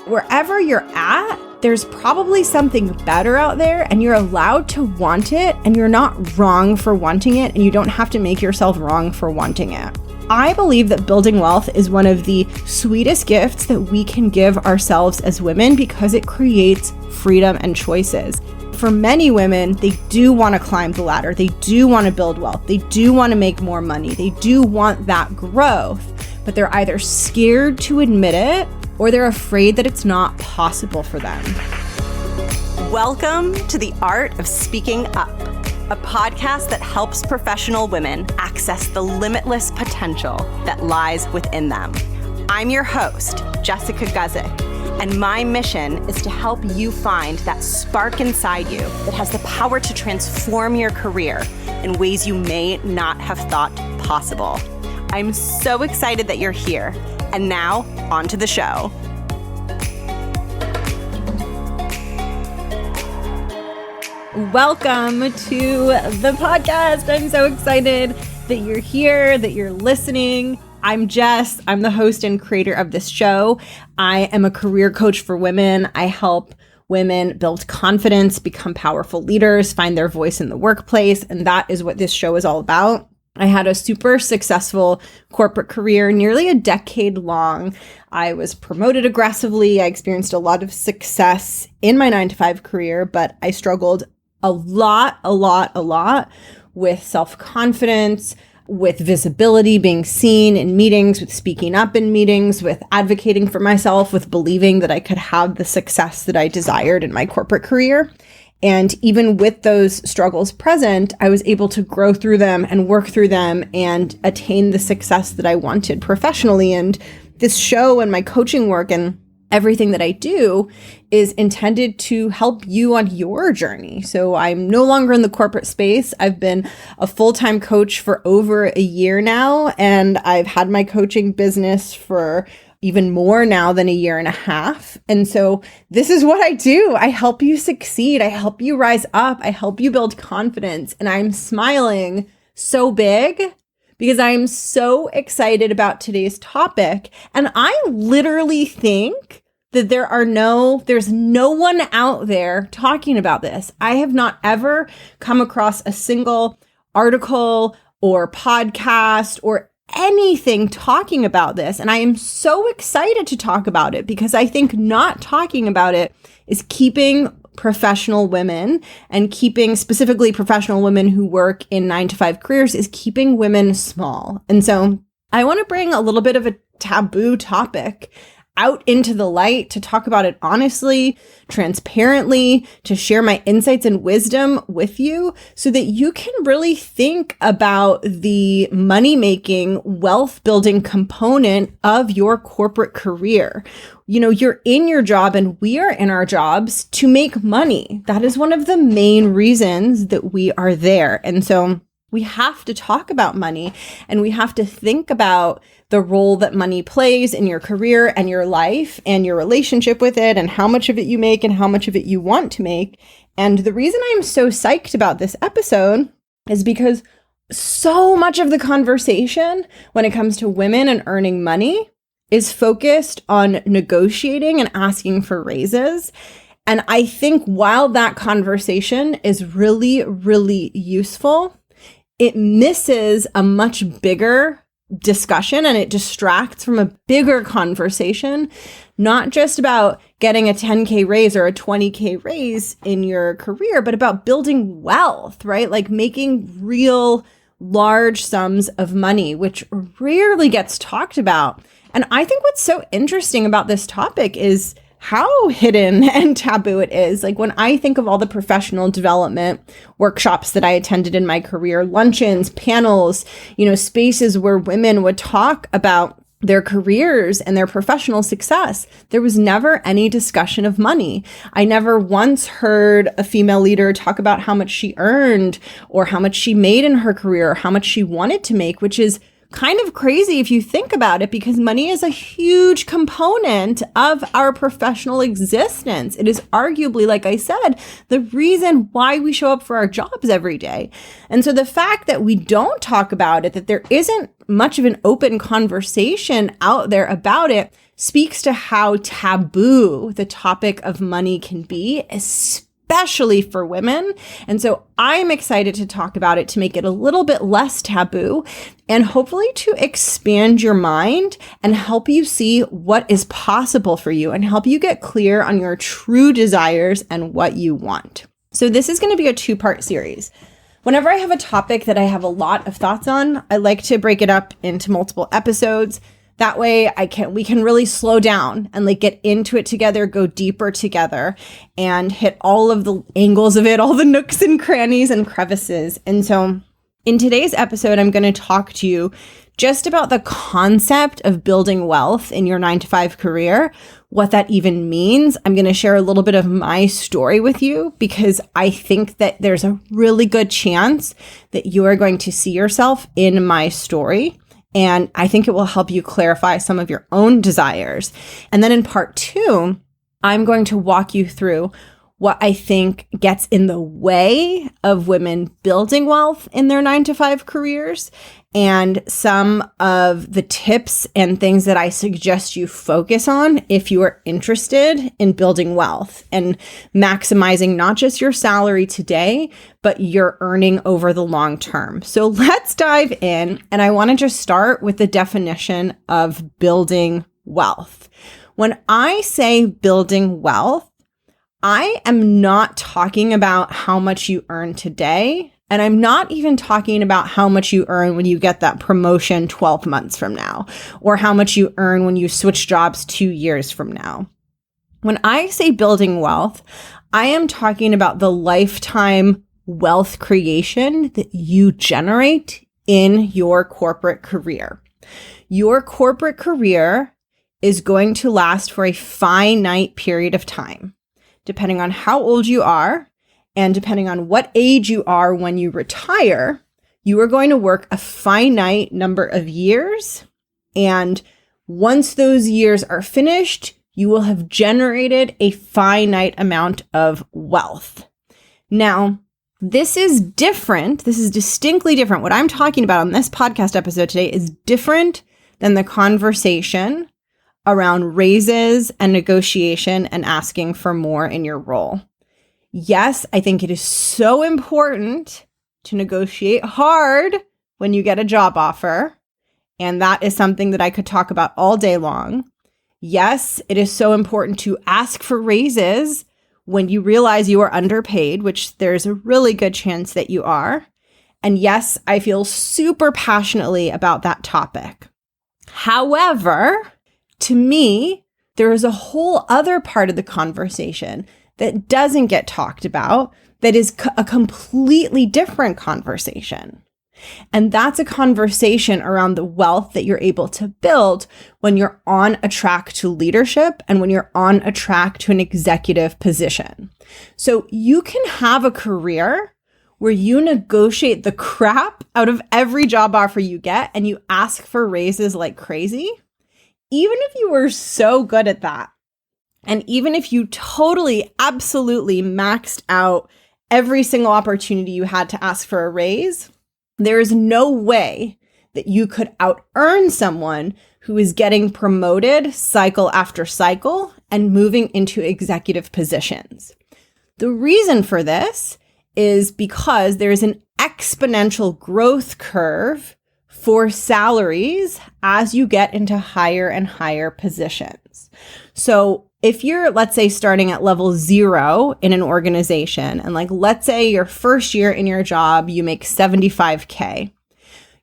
wherever you're at, there's probably something better out there, and you're allowed to want it, and you're not wrong for wanting it, and you don't have to make yourself wrong for wanting it. I believe that building wealth is one of the sweetest gifts that we can give ourselves as women because it creates freedom and choices. For many women, they do want to climb the ladder. They do want to build wealth. They do want to make more money. They do want that growth, but they're either scared to admit it or they're afraid that it's not possible for them. Welcome to The Art of Speaking Up, a podcast that helps professional women access the limitless potential that lies within them. I'm your host, Jessica Guzik, and my mission is to help you find that spark inside you that has the power to transform your career in ways you may not have thought possible. I'm so excited that you're here. And now, on to the show. Welcome to the podcast. I'm so excited that you're here, that you're listening. I'm Jess. I'm the host and creator of this show. I am a career coach for women. I help women build confidence, become powerful leaders, find their voice in the workplace, and that is what this show is all about. I had a super successful corporate career, nearly a decade long. I was promoted aggressively. I experienced a lot of success in my 9-to-5 career, but I struggled a lot with self-confidence, with visibility, being seen in meetings, with speaking up in meetings, with advocating for myself, with believing that I could have the success that I desired in my corporate career. And even with those struggles present, I was able to grow through them and work through them and attain the success that I wanted professionally. And this show and my coaching work and everything that I do is intended to help you on your journey. So I'm no longer in the corporate space. I've been a full-time coach for over a year now, and I've had my coaching business for even more now than a year and a half. And so this is what I do. I help you succeed. I help you rise up. I help you build confidence. And I'm smiling so big because I'm so excited about today's topic. And I literally think that there's no one out there talking about this. I have not ever come across a single article or podcast or anything talking about this. And I am so excited to talk about it because I think not talking about it is keeping professional women, and keeping specifically professional women who work in 9-to-5 careers, is keeping women small. And so I want to bring a little bit of a taboo topic out into the light to talk about it honestly, transparently, to share my insights and wisdom with you so that you can really think about the money-making, wealth-building component of your corporate career. You know, you're in your job and we are in our jobs to make money. That is one of the main reasons that we are there. And so we have to talk about money, and we have to think about the role that money plays in your career and your life and your relationship with it, and how much of it you make and how much of it you want to make. And the reason I'm so psyched about this episode is because so much of the conversation when it comes to women and earning money is focused on negotiating and asking for raises. And I think while that conversation is really, really useful, it misses a much bigger discussion, and it distracts from a bigger conversation, not just about getting a 10K raise or a 20K raise in your career, but about building wealth, right? Like making real large sums of money, which rarely gets talked about. And I think what's so interesting about this topic is how hidden and taboo it is. Like when I think of all the professional development workshops that I attended in my career, luncheons, panels, spaces where women would talk about their careers and their professional success, there was never any discussion of money. I never once heard a female leader talk about how much she earned or how much she made in her career or how much she wanted to make, which is kind of crazy if you think about it, because money is a huge component of our professional existence. It is arguably, like I said, the reason why we show up for our jobs every day. And so the fact that we don't talk about it, that there isn't much of an open conversation out there about it, speaks to how taboo the topic of money can be, especially for women. And so I'm excited to talk about it, to make it a little bit less taboo and hopefully to expand your mind and help you see what is possible for you and help you get clear on your true desires and what you want. So this is going to be a 2-part series. Whenever I have a topic that I have a lot of thoughts on, I like to break it up into multiple episodes. That way we can really slow down and like get into it together, go deeper together and hit all of the angles of it, all the nooks and crannies and crevices. And so in today's episode, I'm going to talk to you just about the concept of building wealth in your 9-to-5 career, what that even means. I'm going to share a little bit of my story with you because I think that there's a really good chance that you are going to see yourself in my story. And I think it will help you clarify some of your own desires. And then in part 2, I'm going to walk you through what I think gets in the way of women building wealth in their 9-to-5 careers and some of the tips and things that I suggest you focus on if you are interested in building wealth and maximizing not just your salary today, but your earning over the long term. So let's dive in. And I want to just start with the definition of building wealth. When I say building wealth, I am not talking about how much you earn today. And I'm not even talking about how much you earn when you get that promotion 12 months from now, or how much you earn when you switch jobs 2 years from now. When I say building wealth, I am talking about the lifetime wealth creation that you generate in your corporate career. Your corporate career is going to last for a finite period of time, depending on how old you are. And depending on what age you are when you retire, you are going to work a finite number of years. And once those years are finished, you will have generated a finite amount of wealth. Now, this is different. This is distinctly different. What I'm talking about on this podcast episode today is different than the conversation around raises and negotiation and asking for more in your role. Yes, I think it is so important to negotiate hard when you get a job offer. And that is something that I could talk about all day long. Yes, it is so important to ask for raises when you realize you are underpaid, which there's a really good chance that you are. And yes, I feel super passionately about that topic. However, to me, there is a whole other part of the conversation that doesn't get talked about, that is a completely different conversation. And that's a conversation around the wealth that you're able to build when you're on a track to leadership and when you're on a track to an executive position. So you can have a career where you negotiate the crap out of every job offer you get and you ask for raises like crazy, even if you were so good at that. And even if you totally, absolutely maxed out every single opportunity you had to ask for a raise, there is no way that you could out-earn someone who is getting promoted cycle after cycle and moving into executive positions. The reason for this is because there's an exponential growth curve for salaries as you get into higher and higher positions. So if you're, let's say, starting at level 0 in an organization, and let's say your first year in your job, you make $75K.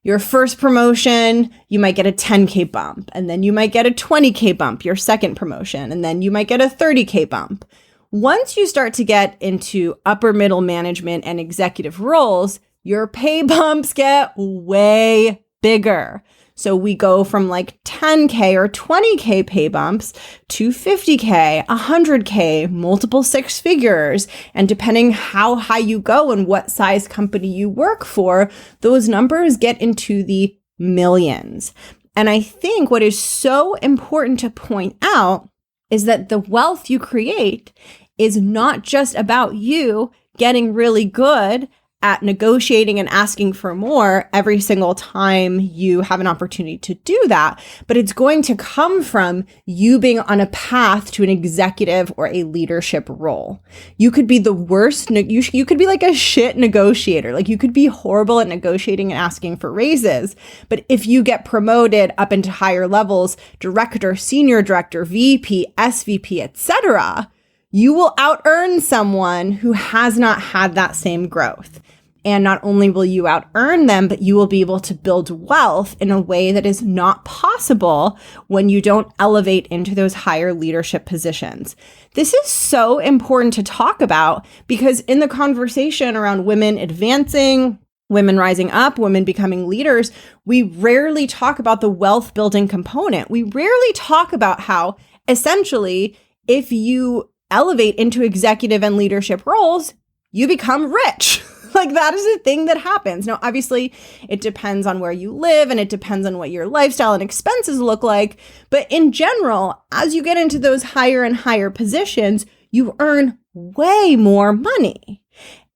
Your first promotion, you might get a $10K bump, and then you might get a $20K bump, your second promotion, and then you might get a $30K bump. Once you start to get into upper middle management and executive roles, your pay bumps get way bigger. So we go from 10K or 20K pay bumps to 50K, 100K, multiple 6 figures. And depending how high you go and what size company you work for, those numbers get into the millions. And I think what is so important to point out is that the wealth you create is not just about you getting really good at negotiating and asking for more every single time you have an opportunity to do that, but it's going to come from you being on a path to an executive or a leadership role. You could be the worst, you could be like a shit negotiator. Like you could be horrible at negotiating and asking for raises. But if you get promoted up into higher levels, director, senior director, VP, SVP, etc., you will out-earn someone who has not had that same growth. And not only will you out-earn them, but you will be able to build wealth in a way that is not possible when you don't elevate into those higher leadership positions. This is so important to talk about because in the conversation around women advancing, women rising up, women becoming leaders, we rarely talk about the wealth building component. We rarely talk about how essentially if you elevate into executive and leadership roles, you become rich. Like that is a thing that happens. Now, obviously, it depends on where you live and it depends on what your lifestyle and expenses look like. But in general, as you get into those higher and higher positions, you earn way more money.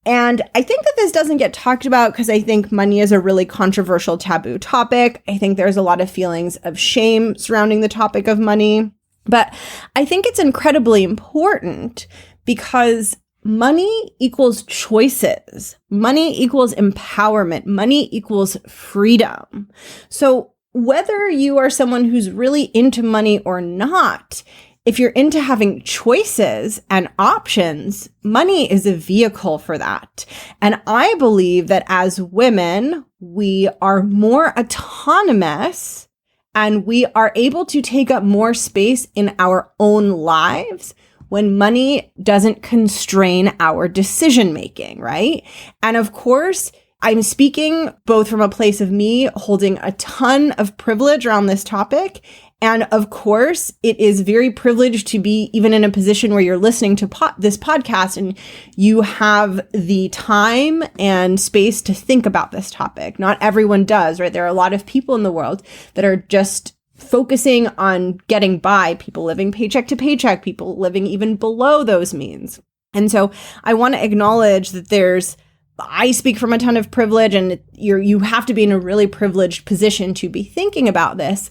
And I think that this doesn't get talked about because I think money is a really controversial taboo topic. I think there's a lot of feelings of shame surrounding the topic of money. But I think it's incredibly important because money equals choices. Money equals empowerment. Money equals freedom. So whether you are someone who's really into money or not, if you're into having choices and options, money is a vehicle for that. And I believe that as women, we are more autonomous and we are able to take up more space in our own lives when money doesn't constrain our decision making, right? And of course, I'm speaking both from a place of me holding a ton of privilege around this topic. And of course, it is very privileged to be even in a position where you're listening to this podcast and you have the time and space to think about this topic. Not everyone does, right? There are a lot of people in the world that are just focusing on getting by, people living paycheck to paycheck, people living even below those means. And so I want to acknowledge that I speak from a ton of privilege and you have to be in a really privileged position to be thinking about this.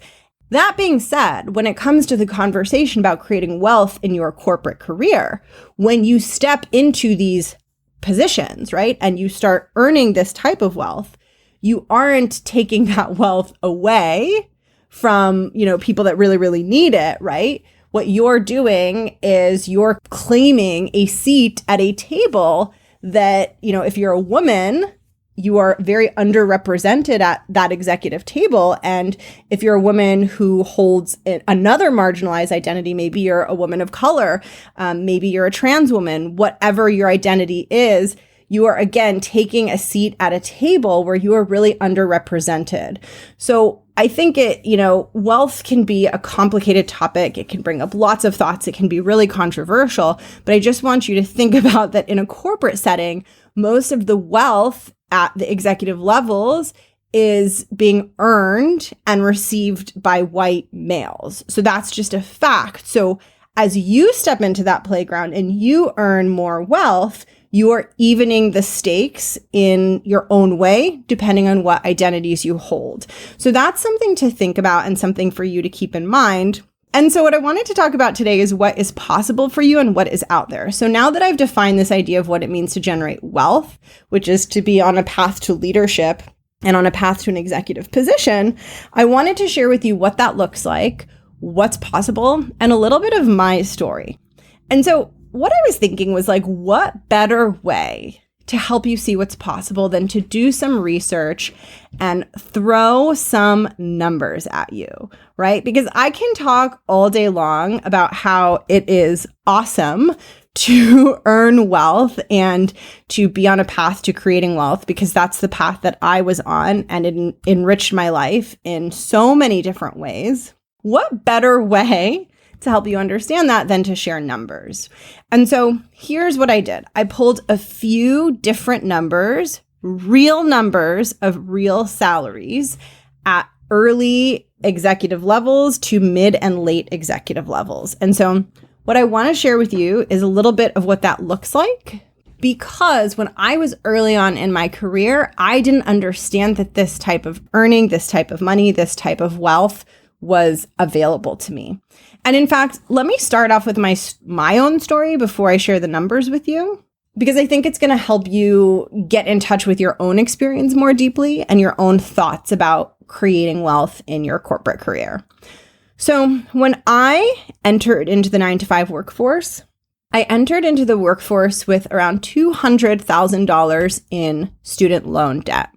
That being said, when it comes to the conversation about creating wealth in your corporate career, when you step into these positions, right, and you start earning this type of wealth, you aren't taking that wealth away from, people that really, really need it, right? What you're doing is you're claiming a seat at a table that, if you're a woman, you are very underrepresented at that executive table. And if you're a woman who holds another marginalized identity, maybe you're a woman of color, maybe you're a trans woman, whatever your identity is, you are again taking a seat at a table where you are really underrepresented. So I think wealth can be a complicated topic. It can bring up lots of thoughts. It can be really controversial, but I just want you to think about that in a corporate setting, most of the wealth at the executive levels is being earned and received by white males. So that's just a fact. So as you step into that playground and you earn more wealth, you are evening the stakes in your own way, depending on what identities you hold. So that's something to think about and something for you to keep in mind. And so what I wanted to talk about today is what is possible for you and what is out there. So now that I've defined this idea of what it means to generate wealth, which is to be on a path to leadership and on a path to an executive position, I wanted to share with you what that looks like, what's possible, and a little bit of my story. And so what I was thinking was what better way to help you see what's possible than to do some research and throw some numbers at you, right? Because I can talk all day long about how it is awesome to earn wealth and to be on a path to creating wealth, because that's the path that I was on and it enriched my life in so many different ways. What better way to help you understand that than to share numbers? And so here's what I did. I pulled a few different numbers, real numbers of real salaries at early executive levels to mid and late executive levels. And so what I want to share with you is a little bit of what that looks like, because when I was early on in my career, I didn't understand that this type of earning, this type of money, this type of wealth was available to me. And in fact, let me start off with my own story before I share the numbers with you, because I think it's going to help you get in touch with your own experience more deeply and your own thoughts about creating wealth in your corporate career. So when I entered into the 9-to-5 workforce, I entered into the workforce with around $200,000 in student loan debt.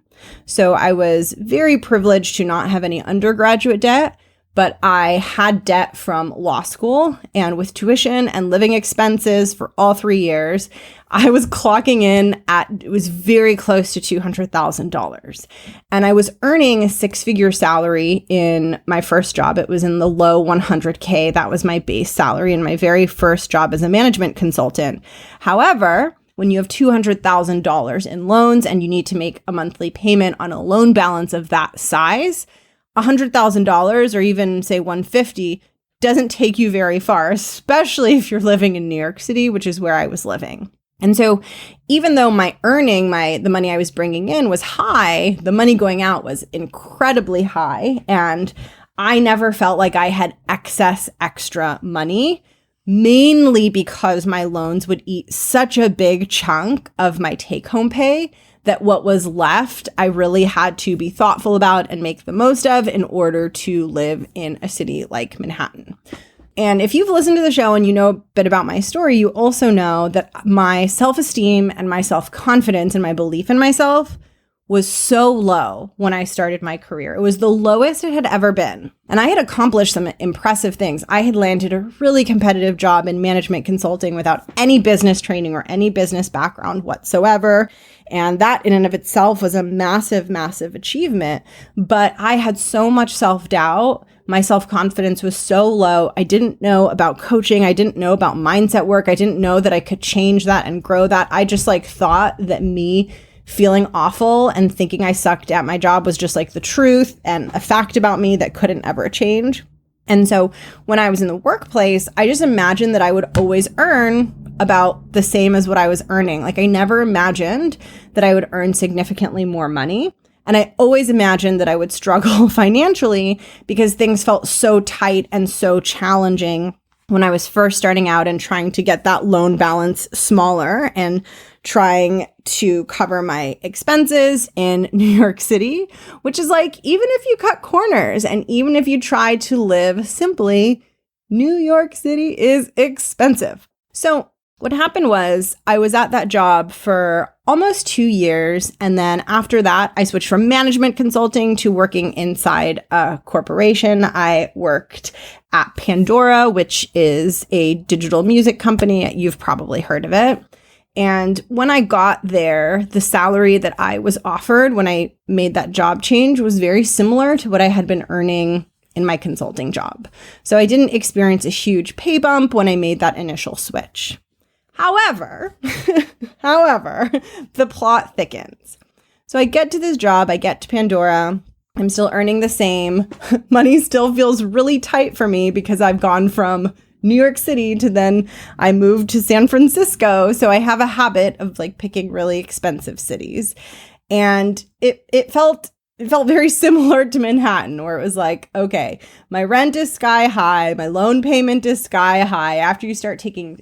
So I was very privileged to not have any undergraduate debt, but I had debt from law school, and with tuition and living expenses for all 3 years, I was clocking in it was very close to $200,000. And I was earning a 6-figure salary in my first job. It was in the low 100K. That was my base salary in my very first job as a management consultant. However, when you have $200,000 in loans and you need to make a monthly payment on a loan balance of that size, $100,000 or even say $150,000 doesn't take you very far, especially if you're living in New York City, which is where I was living. And so even though my earning, the money I was bringing in was high, the money going out was incredibly high. And I never felt like I had excess extra money, mainly because my loans would eat such a big chunk of my take-home pay that what was left, I really had to be thoughtful about and make the most of in order to live in a city like Manhattan. And if you've listened to the show and you know a bit about my story, you also know that my self-esteem and my self-confidence and my belief in myself was so low when I started my career. It was the lowest it had ever been. And I had accomplished some impressive things. I had landed a really competitive job in management consulting without any business training or any business background whatsoever. And that in and of itself was a massive, massive achievement. But I had so much self-doubt. My self-confidence was so low. I didn't know about coaching. I didn't know about mindset work. I didn't know that I could change that and grow that. I just thought that me feeling awful and thinking I sucked at my job was just the truth and a fact about me that couldn't ever change. And so when I was in the workplace, I just imagined that I would always earn about the same as what I was earning. I never imagined that I would earn significantly more money. And I always imagined that I would struggle financially because things felt so tight and so challenging when I was first starting out and trying to get that loan balance smaller and trying to cover my expenses in New York City, which is even if you cut corners and even if you try to live simply, New York City is expensive. So what happened was I was at that job for almost 2 years. And then after that, I switched from management consulting to working inside a corporation. I worked at Pandora, which is a digital music company. You've probably heard of it. And when I got there, the salary that I was offered when I made that job change was very similar to what I had been earning in my consulting job. So I didn't experience a huge pay bump when I made that initial switch. However, the plot thickens. So I get to this job, I get to Pandora, I'm still earning the same. Money still feels really tight for me because I've gone from New York City to then I moved to San Francisco. So I have a habit of picking really expensive cities. And it felt very similar to Manhattan, where it was okay, my rent is sky high, my loan payment is sky high. After you start taking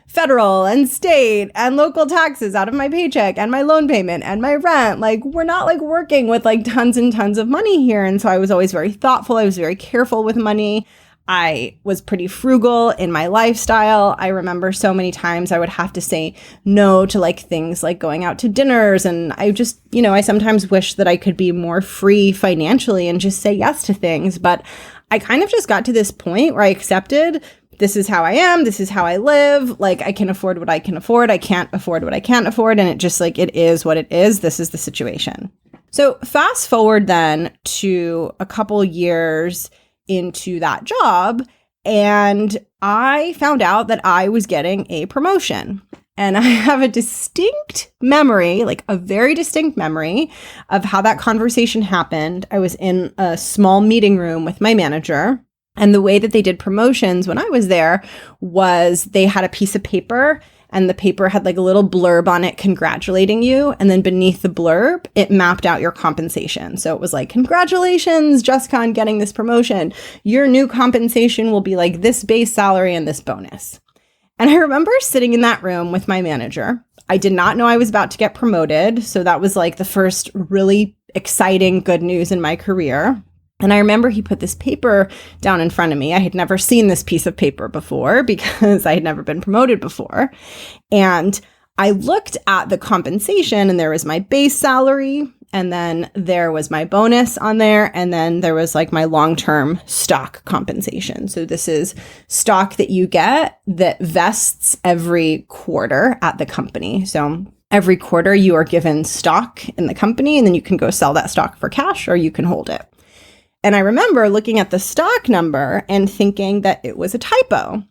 federal and state and local taxes out of my paycheck and my loan payment and my rent, we're not working with tons and tons of money here. And so I was always very thoughtful. I was very careful with money. I was pretty frugal in my lifestyle. I remember so many times I would have to say no to things like going out to dinners. And I just, I sometimes wish that I could be more free financially and just say yes to things. But I kind of just got to this point where I accepted this is how I am. This is how I live. I can afford what I can afford. I can't afford what I can't afford. And it just it is what it is. This is the situation. So fast forward then to a couple years into that job, and I found out that I was getting a promotion. And I have a distinct memory, like a very distinct memory of how that conversation happened. I was in a small meeting room with my manager. And the way that they did promotions when I was there was they had a piece of paper, and the paper had like a little blurb on it congratulating you. And then beneath the blurb, it mapped out your compensation. So it was like, congratulations, Jessica, on getting this promotion. Your new compensation will be like this base salary and this bonus. And I remember sitting in that room with my manager. I did not know I was about to get promoted. So that was like the first really exciting good news in my career. And I remember he put this paper down in front of me. I had never seen this piece of paper before because I had never been promoted before. And I looked at the compensation, and there was my base salary, and then there was my bonus on there, and then there was like my long-term stock compensation. So this is stock that you get that vests every quarter at the company. So every quarter you are given stock in the company, and then you can go sell that stock for cash or you can hold it. And I remember looking at the stock number and thinking that it was a typo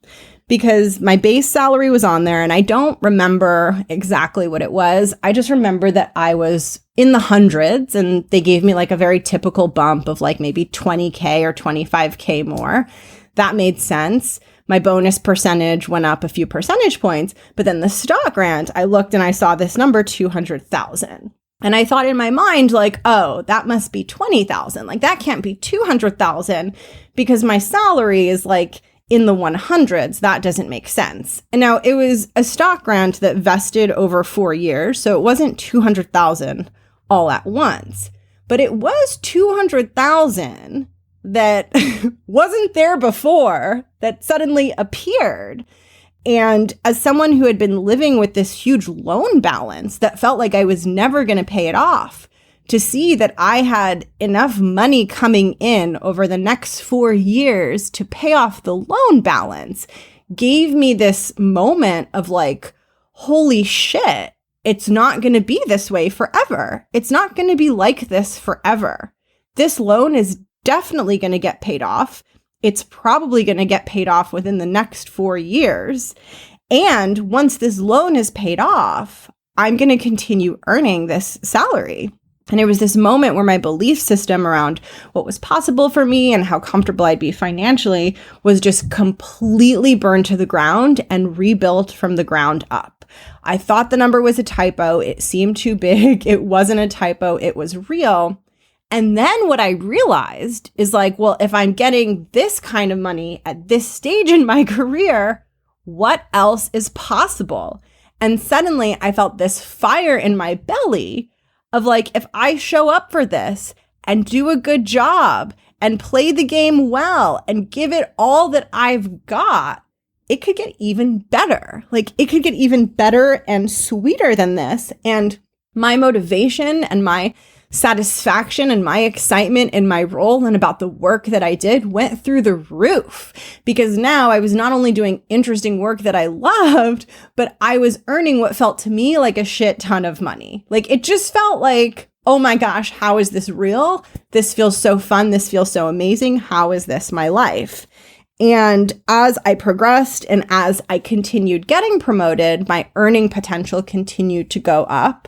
because my base salary was on there, and I don't remember exactly what it was. I just remember that I was in the hundreds, and they gave me like a very typical bump of like maybe 20K or 25K more. That made sense. My bonus percentage went up a few percentage points, but then the stock grant, I looked and I saw this number, 200,000. And I thought in my mind, like, oh, that must be 20,000. Like, that can't be 200,000 because my salary is like in the 100s. That doesn't make sense. And now it was a stock grant that vested over 4 years. So it wasn't 200,000 all at once, but it was 200,000 that wasn't there before that suddenly appeared. And as someone who had been living with this huge loan balance that felt like I was never going to pay it off, to see that I had enough money coming in over the next 4 years to pay off the loan balance gave me this moment of like, holy shit, it's not going to be this way forever. It's not going to be like this forever. This loan is definitely going to get paid off. It's probably going to get paid off within the next 4 years. And once this loan is paid off, I'm going to continue earning this salary. And it was this moment where my belief system around what was possible for me and how comfortable I'd be financially was just completely burned to the ground and rebuilt from the ground up. I thought the number was a typo. It seemed too big. It wasn't a typo. It was real. And then what I realized is like, well, if I'm getting this kind of money at this stage in my career, what else is possible? And suddenly I felt this fire in my belly of like, if I show up for this and do a good job and play the game well and give it all that I've got, it could get even better. Like it could get even better and sweeter than this. And my motivation and my satisfaction and my excitement in my role and about the work that I did went through the roof because now I was not only doing interesting work that I loved, but I was earning what felt to me like a shit ton of money. Like it just felt like, oh my gosh, how is this real? This feels so fun. This feels so amazing. How is this my life? And as I progressed and as I continued getting promoted, my earning potential continued to go up.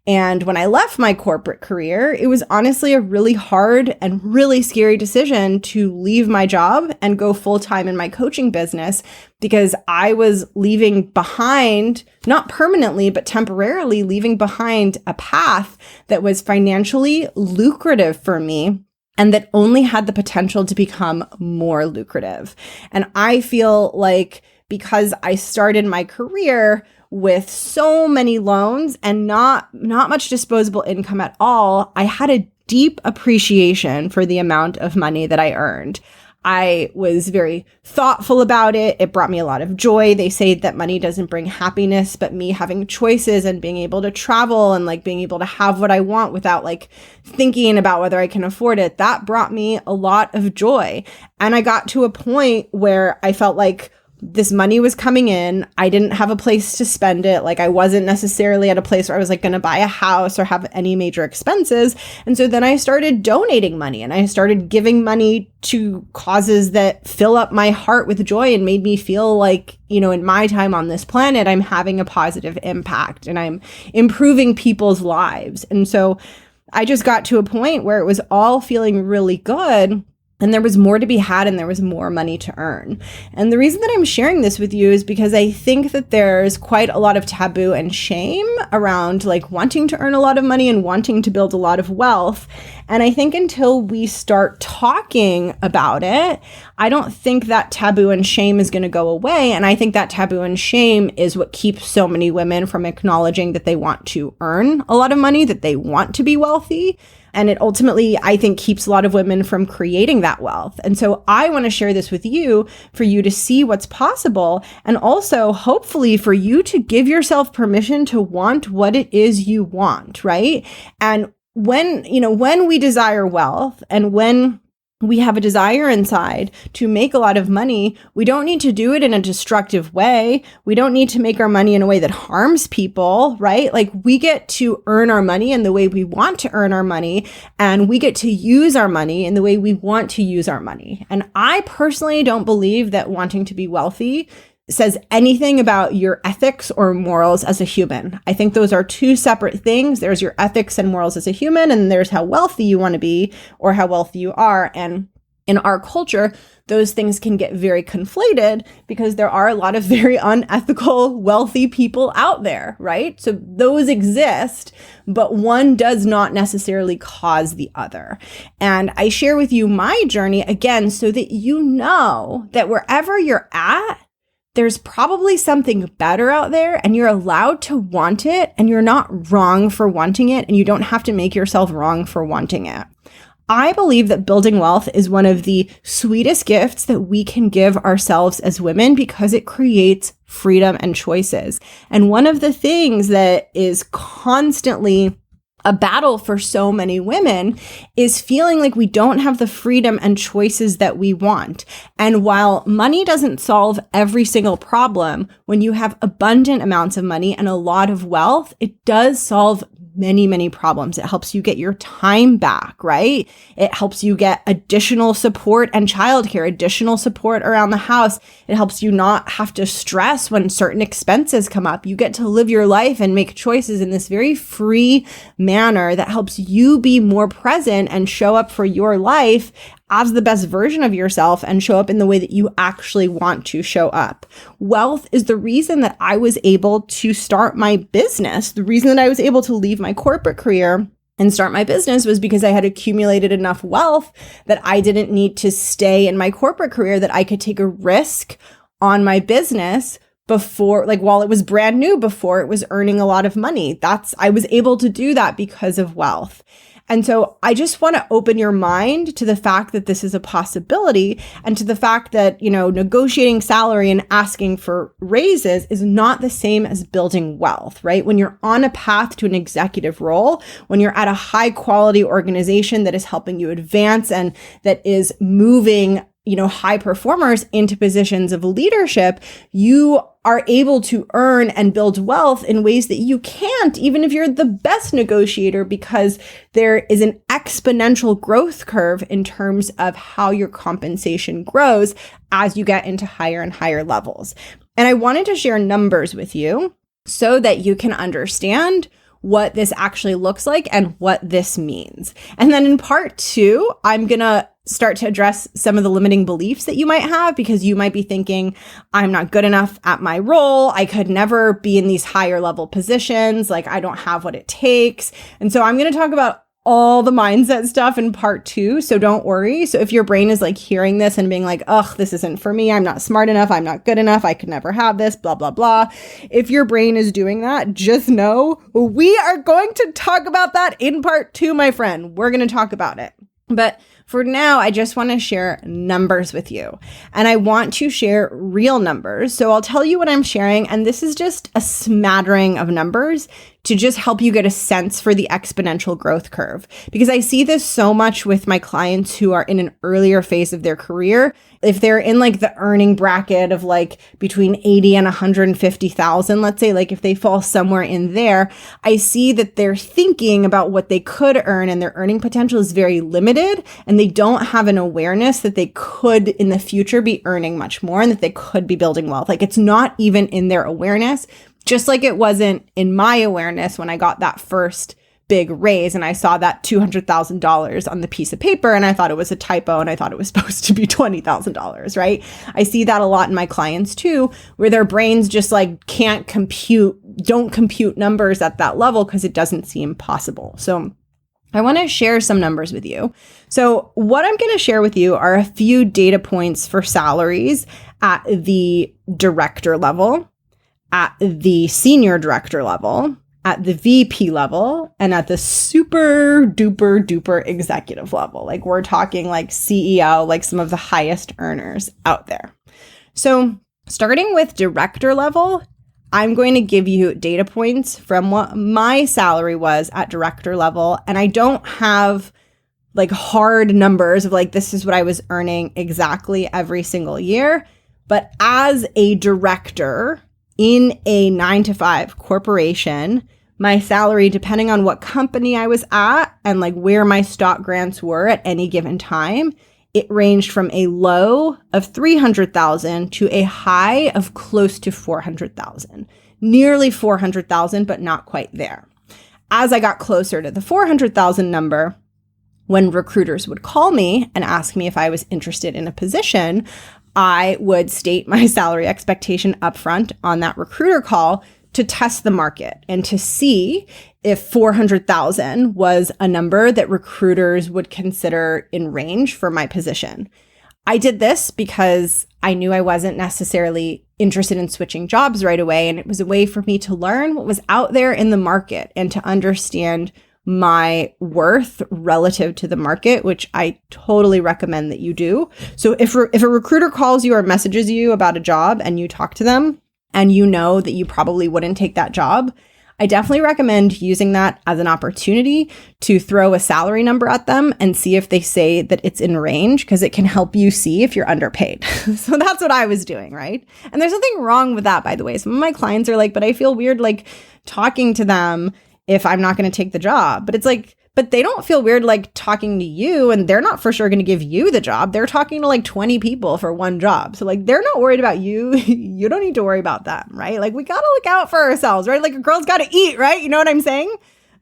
And when I left my corporate career, it was honestly a really hard and really scary decision to leave my job and go full-time in my coaching business because I was leaving behind, not permanently, but temporarily leaving behind a path that was financially lucrative for me and that only had the potential to become more lucrative. And I feel like because I started my career with so many loans and not much disposable income at all, I had a deep appreciation for the amount of money that I earned. I was very thoughtful about it. It brought me a lot of joy. They say that money doesn't bring happiness, but me having choices and being able to travel and like being able to have what I want without like thinking about whether I can afford it, that brought me a lot of joy. And I got to a point where I felt like this money was coming in. I didn't have a place to spend it. Like I wasn't necessarily at a place where I was like going to buy a house or have any major expenses. And so then I started donating money and I started giving money to causes that fill up my heart with joy and made me feel like, in my time on this planet, I'm having a positive impact and I'm improving people's lives. And so I just got to a point where it was all feeling really good. And there was more to be had and there was more money to earn. And the reason that I'm sharing this with you is because I think that there's quite a lot of taboo and shame around like wanting to earn a lot of money and wanting to build a lot of wealth. And I think until we start talking about it, I don't think that taboo and shame is going to go away. And I think that taboo and shame is what keeps so many women from acknowledging that they want to earn a lot of money, that they want to be wealthy. And it ultimately, I think, keeps a lot of women from creating that wealth. And so I want to share this with you for you to see what's possible. And also, hopefully, for you to give yourself permission to want what it is you want, right? And when we desire wealth and when we have a desire inside to make a lot of money, we don't need to do it in a destructive way. We don't need to make our money in a way that harms people, right? Like we get to earn our money in the way we want to earn our money, and we get to use our money in the way we want to use our money. And I personally don't believe that wanting to be wealthy says anything about your ethics or morals as a human. I think those are two separate things. There's your ethics and morals as a human, and there's how wealthy you want to be or how wealthy you are. And in our culture, those things can get very conflated because there are a lot of very unethical, wealthy people out there, right? So those exist, but one does not necessarily cause the other. And I share with you my journey again so that you know that wherever you're at, there's probably something better out there and you're allowed to want it and you're not wrong for wanting it and you don't have to make yourself wrong for wanting it. I believe that building wealth is one of the sweetest gifts that we can give ourselves as women because it creates freedom and choices. And one of the things that is constantly a battle for so many women is feeling like we don't have the freedom and choices that we want. And while money doesn't solve every single problem, when you have abundant amounts of money and a lot of wealth, it does solve many, many problems. It helps you get your time back, right? It helps you get additional support and childcare, additional support around the house. It helps you not have to stress when certain expenses come up. You get to live your life and make choices in this very free manner that helps you be more present and show up for your life as the best version of yourself and show up in the way that you actually want to show up. Wealth is the reason that I was able to start my business. The reason that I was able to leave my corporate career and start my business was because I had accumulated enough wealth that I didn't need to stay in my corporate career, that I could take a risk on my business before, like while it was brand new, before it was earning a lot of money. I was able to do that because of wealth. And so I just want to open your mind to the fact that this is a possibility and to the fact that, negotiating salary and asking for raises is not the same as building wealth, right? When you're on a path to an executive role, when you're at a high quality organization that is helping you advance and that is moving high performers into positions of leadership, you are able to earn and build wealth in ways that you can't, even if you're the best negotiator, because there is an exponential growth curve in terms of how your compensation grows as you get into higher and higher levels. And I wanted to share numbers with you so that you can understand what this actually looks like and what this means. And then in part 2, I'm going to start to address some of the limiting beliefs that you might have, because you might be thinking, I'm not good enough at my role. I could never be in these higher level positions. Like I don't have what it takes. And so I'm going to talk about all the mindset stuff in part 2. So don't worry. So if your brain is like hearing this and being like, ugh, this isn't for me. I'm not smart enough. I'm not good enough. I could never have this, blah, blah, blah. If your brain is doing that, just know we are going to talk about that in part 2, my friend. We're going to talk about it. But for now, I just want to share numbers with you. And I want to share real numbers. So I'll tell you what I'm sharing. And this is just a smattering of numbers to just help you get a sense for the exponential growth curve. Because I see this so much with my clients who are in an earlier phase of their career. If they're in like the earning bracket of like between 80 and 150,000, let's say, like if they fall somewhere in there, I see that they're thinking about what they could earn and their earning potential is very limited, and they don't have an awareness that they could in the future be earning much more and that they could be building wealth. Like it's not even in their awareness. Just like it wasn't in my awareness when I got that first big raise and I saw that $200,000 on the piece of paper and I thought it was a typo and I thought it was supposed to be $20,000, right? I see that a lot in my clients too, where their brains just like don't compute numbers at that level because it doesn't seem possible. So I want to share some numbers with you. So what I'm going to share with you are a few data points for salaries at the director level, at the senior director level, at the VP level, and at the super duper executive level. Like we're talking like CEO, like some of the highest earners out there. So starting with director level, I'm going to give you data points from what my salary was at director level. And I don't have like hard numbers of like, this is what I was earning exactly every single year. But as a director in a 9-to-5 corporation, my salary, depending on what company I was at and like where my stock grants were at any given time, it ranged from a low of $300,000 to a high of close to $400,000, nearly $400,000, but not quite there. As I got closer to the $400,000 number, when recruiters would call me and ask me if I was interested in a position, I would state my salary expectation upfront on that recruiter call to test the market and to see if 400,000 was a number that recruiters would consider in range for my position. I did this because I knew I wasn't necessarily interested in switching jobs right away, and it was a way for me to learn what was out there in the market and to understand my worth relative to the market, which I totally recommend that you do. So if a recruiter calls you or messages you about a job and you talk to them and you know that you probably wouldn't take that job, I definitely recommend using that as an opportunity to throw a salary number at them and see if they say that it's in range, because it can help you see if you're underpaid. So that's what I was doing, right? And there's nothing wrong with that, by the way. Some of my clients are like, but I feel weird like talking to them if I'm not going to take the job. But it's like, but they don't feel weird like talking to you, and they're not for sure going to give you the job. They're talking to like 20 people for one job. So like, they're not worried about you. You don't need to worry about them, right? Like we got to look out for ourselves, right? Like a girl's got to eat, right? You know what I'm saying?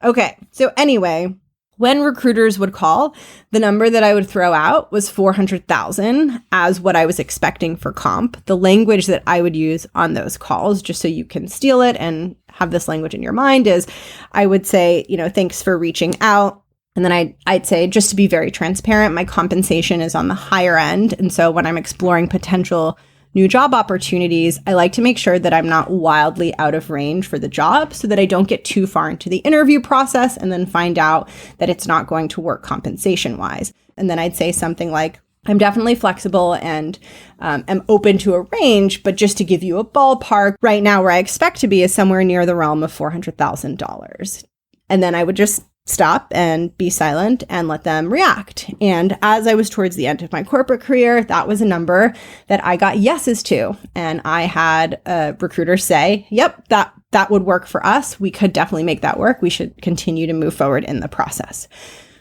Okay. So anyway, when recruiters would call, the number that I would throw out was 400,000 as what I was expecting for comp. The language that I would use on those calls, just so you can steal it and have this language in your mind, is I would say, thanks for reaching out. And then I'd say, just to be very transparent, my compensation is on the higher end. And so when I'm exploring potential new job opportunities, I like to make sure that I'm not wildly out of range for the job so that I don't get too far into the interview process and then find out that it's not going to work compensation wise. And then I'd say something like, I'm definitely flexible and am open to a range, but just to give you a ballpark, right now where I expect to be is somewhere near the realm of $400,000. And then I would just stop and be silent and let them react. And as I was towards the end of my corporate career, that was a number that I got yeses to. And I had a recruiter say, yep, that would work for us. We could definitely make that work. We should continue to move forward in the process.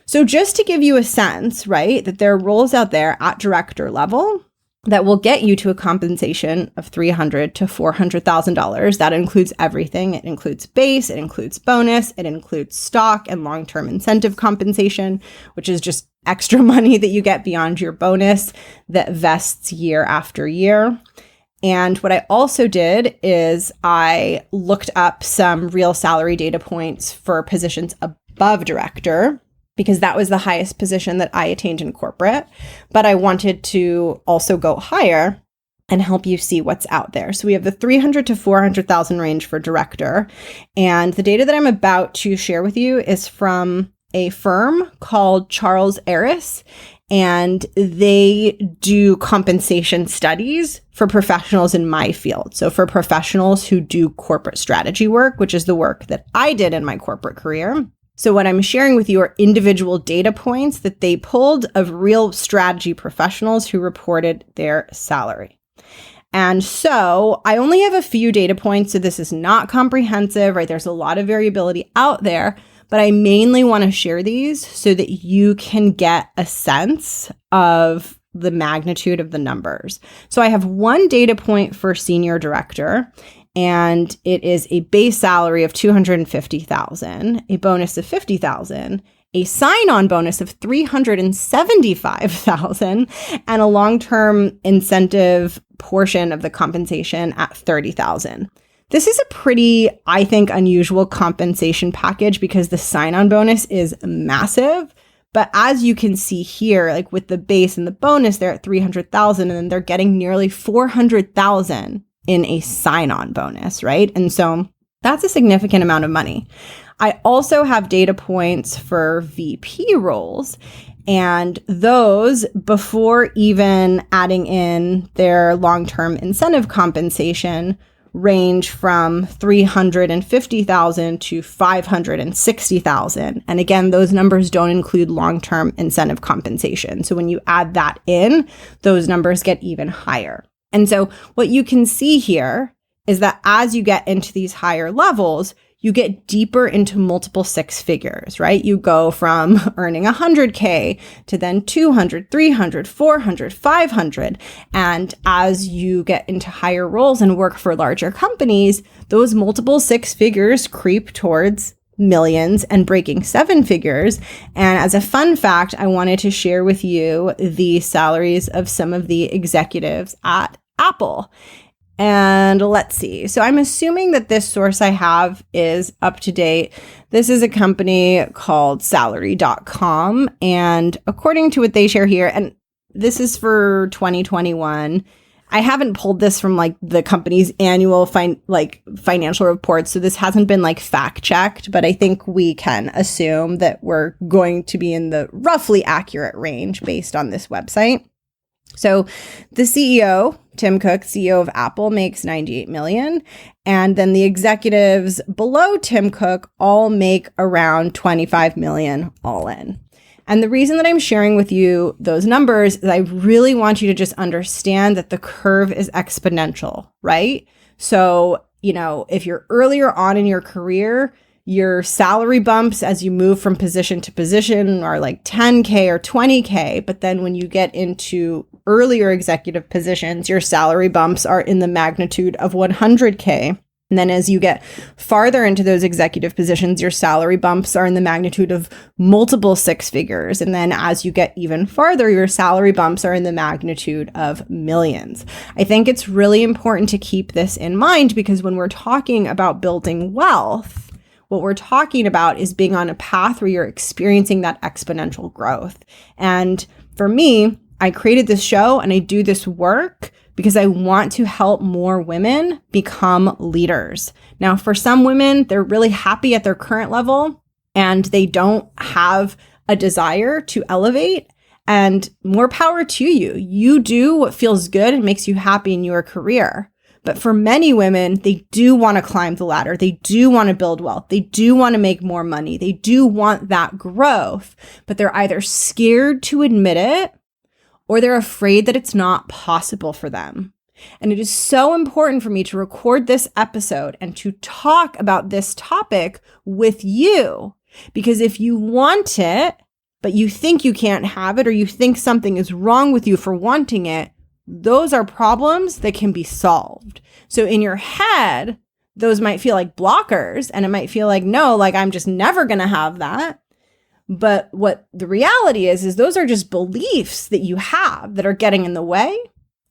So just to give you a sense, right, that there are roles out there at director level that will get you to a compensation of $300,000 to $400,000. That includes everything. It includes base, it includes bonus, it includes stock and long-term incentive compensation, which is just extra money that you get beyond your bonus that vests year after year. And what I also did is I looked up some real salary data points for positions above director, because that was the highest position that I attained in corporate. But I wanted to also go higher and help you see what's out there. So we have the 300 to 400,000 range for director. And the data that I'm about to share with you is from a firm called Charles Harris. and they do compensation studies for professionals in my field. So for professionals who do corporate strategy work, which is the work that I did in my corporate career. So what I'm sharing with you are individual data points that they pulled of real strategy professionals who reported their salary. And so I only have a few data points, so this is not comprehensive, right? There's a lot of variability out there, but I mainly want to share these so that you can get a sense of the magnitude of the numbers. So I have one data point for senior director, and it is a base salary of $250,000, a bonus of $50,000, a sign-on bonus of $375,000, and a long-term incentive portion of the compensation at $30,000. This is a pretty, I think, unusual compensation package because the sign-on bonus is massive. But as you can see here, like with the base and the bonus, they're at $300,000, and then they're getting nearly $400,000 in a sign-on bonus, right? And so that's a significant amount of money. I also have data points for VP roles, and those, before even adding in their long-term incentive compensation, range from $350,000 to $560,000. And again, those numbers don't include long-term incentive compensation. So when you add that in, those numbers get even higher. And so what you can see here is that as you get into these higher levels, you get deeper into multiple six figures, right? You go from earning $100K to then $200, $300, $400, $500. And as you get into higher roles and work for larger companies, those multiple six figures creep towards millions and breaking seven figures. And as a fun fact, I wanted to share with you the salaries of some of the executives at Apple. And let's see. So I'm assuming that this source I have is up to date. This is a company called salary.com. And according to what they share here, and this is for 2021, I haven't pulled this from like the company's annual financial reports. So this hasn't been like fact checked, but I think we can assume that we're going to be in the roughly accurate range based on this website. So the CEO, Tim Cook, CEO of Apple, makes $98 million. And then the executives below Tim Cook all make around $25 million all in. And the reason that I'm sharing with you those numbers is I really want you to just understand that the curve is exponential, right? So, if you're earlier on in your career, your salary bumps as you move from position to position are like 10K or 20K. But then when you get into earlier executive positions, your salary bumps are in the magnitude of 100K. And then as you get farther into those executive positions, your salary bumps are in the magnitude of multiple six figures. And then as you get even farther, your salary bumps are in the magnitude of millions. I think it's really important to keep this in mind because when we're talking about building wealth, what we're talking about is being on a path where you're experiencing that exponential growth. And for me, I created this show and I do this work because I want to help more women become leaders. Now, for some women, they're really happy at their current level and they don't have a desire to elevate. And more power to you. You do what feels good and makes you happy in your career. But for many women, they do want to climb the ladder. They do want to build wealth. They do want to make more money. They do want that growth, but they're either scared to admit it or they're afraid that it's not possible for them. And it is so important for me to record this episode and to talk about this topic with you, because if you want it, but you think you can't have it, or you think something is wrong with you for wanting it, those are problems that can be solved. So in your head, those might feel like blockers and it might feel like, no, like I'm just never going to have that. But what the reality is those are just beliefs that you have that are getting in the way.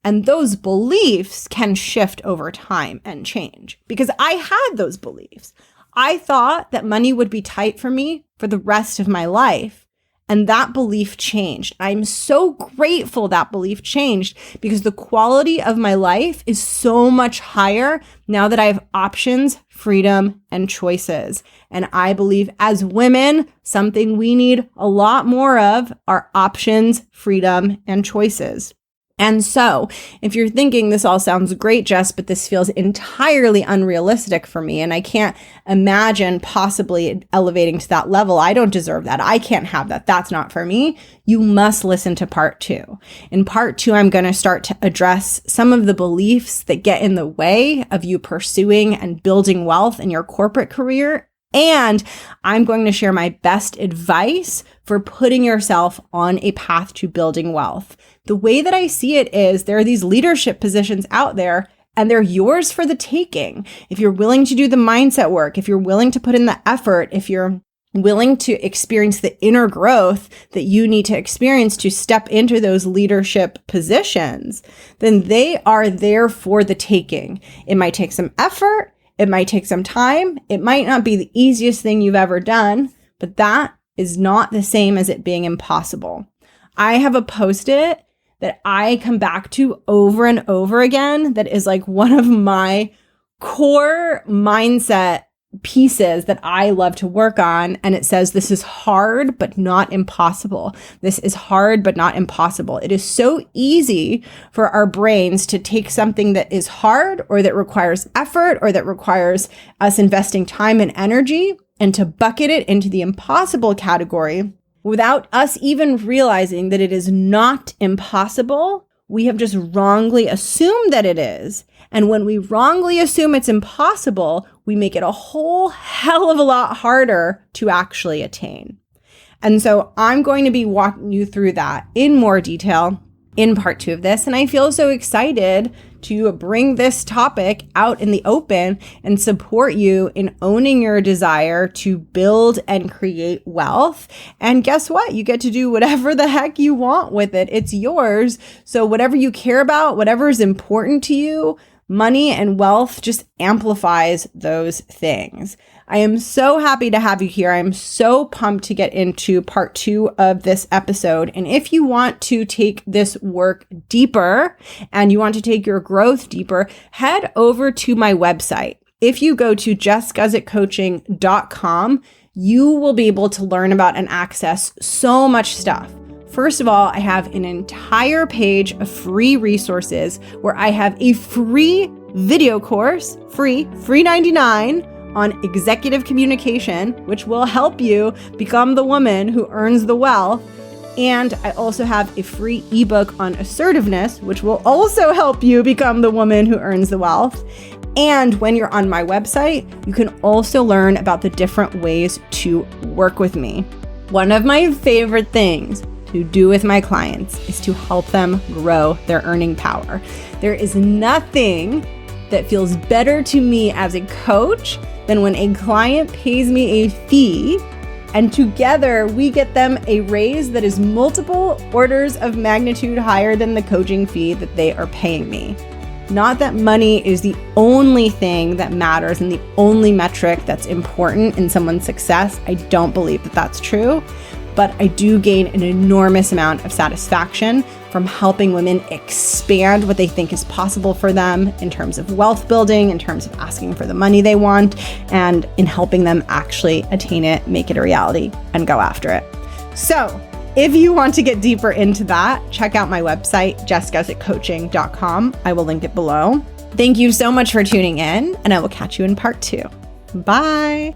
And those beliefs can shift over time and change because I had those beliefs. I thought that money would be tight for me for the rest of my life. And that belief changed. I'm so grateful that belief changed because the quality of my life is so much higher now that I have options, freedom, and choices. And I believe as women, something we need a lot more of are options, freedom, and choices. And so if you're thinking this all sounds great, Jess, but this feels entirely unrealistic for me, and I can't imagine possibly elevating to that level. I don't deserve that. I can't have that. That's not for me. You must listen to part 2. In part 2, I'm going to start to address some of the beliefs that get in the way of you pursuing and building wealth in your corporate career. And I'm going to share my best advice for putting yourself on a path to building wealth. The way that I see it is there are these leadership positions out there and they're yours for the taking. If you're willing to do the mindset work, if you're willing to put in the effort, if you're willing to experience the inner growth that you need to experience to step into those leadership positions, then they are there for the taking. It might take some effort. It might take some time. It might not be the easiest thing you've ever done, but that is not the same as it being impossible. I have a Post-it that I come back to over and over again that is like one of my core mindset pieces that I love to work on. And it says, this is hard, but not impossible. This is hard, but not impossible. It is so easy for our brains to take something that is hard or that requires effort or that requires us investing time and energy and to bucket it into the impossible category without us even realizing that it is not impossible. We have just wrongly assumed that it is. And when we wrongly assume it's impossible, we make it a whole hell of a lot harder to actually attain. And so I'm going to be walking you through that in more detail in part 2 of this. And I feel so excited to bring this topic out in the open and support you in owning your desire to build and create wealth. And guess what? You get to do whatever the heck you want with it. It's yours. So whatever you care about, whatever is important to you, money and wealth just amplifies those things. I am so happy to have you here. I'm so pumped to get into part 2 of this episode. And if you want to take this work deeper and you want to take your growth deeper, head over to my website. If you go to jessguzikcoaching.com, you will be able to learn about and access so much stuff. First of all, I have an entire page of free resources where I have a free video course, free 99 on executive communication, which will help you become the woman who earns the wealth. And I also have a free ebook on assertiveness, which will also help you become the woman who earns the wealth. And when you're on my website, you can also learn about the different ways to work with me. One of my favorite things to do with my clients is to help them grow their earning power. There is nothing that feels better to me as a coach than when a client pays me a fee and together we get them a raise that is multiple orders of magnitude higher than the coaching fee that they are paying me. Not that money is the only thing that matters and the only metric that's important in someone's success. I don't believe that that's true, but I do gain an enormous amount of satisfaction from helping women expand what they think is possible for them in terms of wealth building, in terms of asking for the money they want, and in helping them actually attain it, make it a reality, and go after it. So if you want to get deeper into that, check out my website, jessguzikcoaching.com. I will link it below. Thank you so much for tuning in, and I will catch you in part 2. Bye.